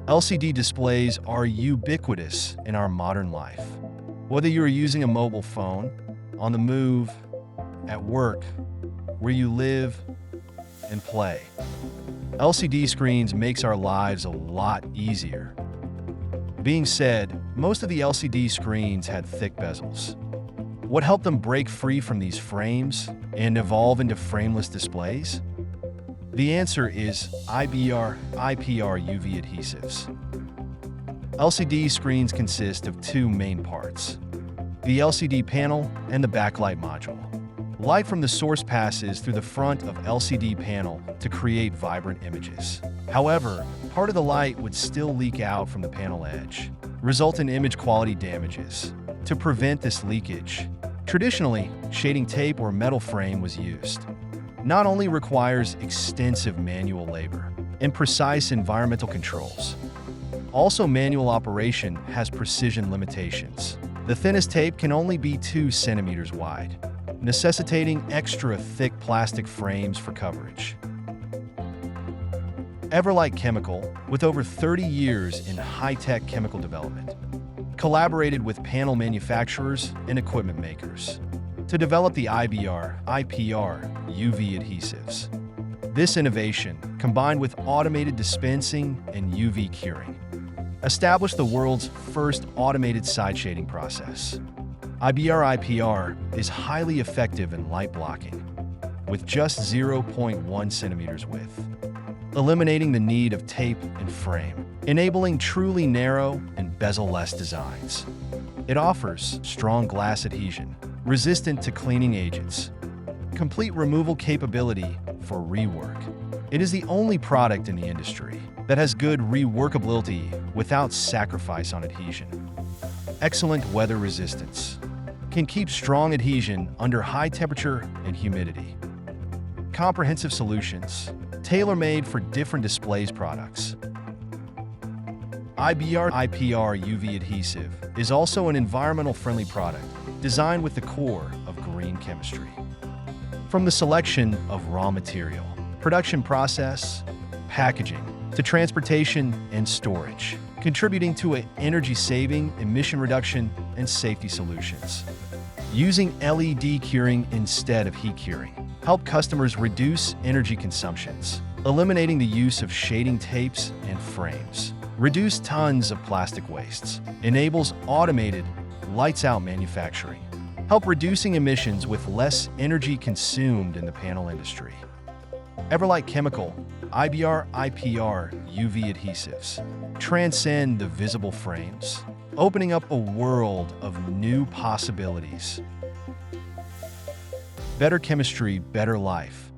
LCD displays are ubiquitous in our modern life. Whether you are using a mobile phone, on the move, at work, where you live and play, LCD screens makes our lives a lot easier. Being said, most of the LCD screens had thick bezels. What helped them break free from these frames and evolve into frameless displays? The answer is IBR, IPR UV adhesives. LCD screens consist of two main parts: the LCD panel and the backlight module. Light from the source passes through the front of LCD panel to create vibrant images. However, part of the light would still leak out from the panel edge, result in image quality damages. To prevent this leakage, traditionally, shading tape or metal frame was used. Not only requires extensive manual labor and precise environmental controls, also manual operation has precision limitations. The thinnest tape can only be 2 centimeters wide, necessitating extra thick plastic frames for coverage. Everlight Chemical, with over 30 years in high-tech chemical development, collaborated with panel manufacturers and equipment makers to develop the IBR, IPR UV adhesives. This innovation, combined with automated dispensing and UV curing, established the world's first automated side shading process. IBR IPR is highly effective in light blocking, with just 0.1 centimeters width, eliminating the need of tape and frame, enabling truly narrow and bezel-less designs. It offers strong glass adhesion, resistant to cleaning agents, complete removal capability for rework. It is the only product in the industry that has good reworkability without sacrifice on adhesion. Excellent weather resistance. Can keep strong adhesion under high temperature and humidity. Comprehensive solutions, tailor-made for different displays products. IBR IPR UV adhesive is also an environmental-friendly product designed with the core of green chemistry. From the selection of raw material, production process, packaging, to transportation and storage, contributing to an energy-saving, emission reduction, and safety solutions. Using LED curing instead of heat curing help customers reduce energy consumptions, eliminating the use of shading tapes and frames. Reduce tons of plastic wastes, enables automated, lights-out manufacturing, help reducing emissions with less energy consumed in the panel industry. Everlight Chemical, IBR IPR UV adhesives transcend the visible frames, opening up a world of new possibilities. Better chemistry, better life.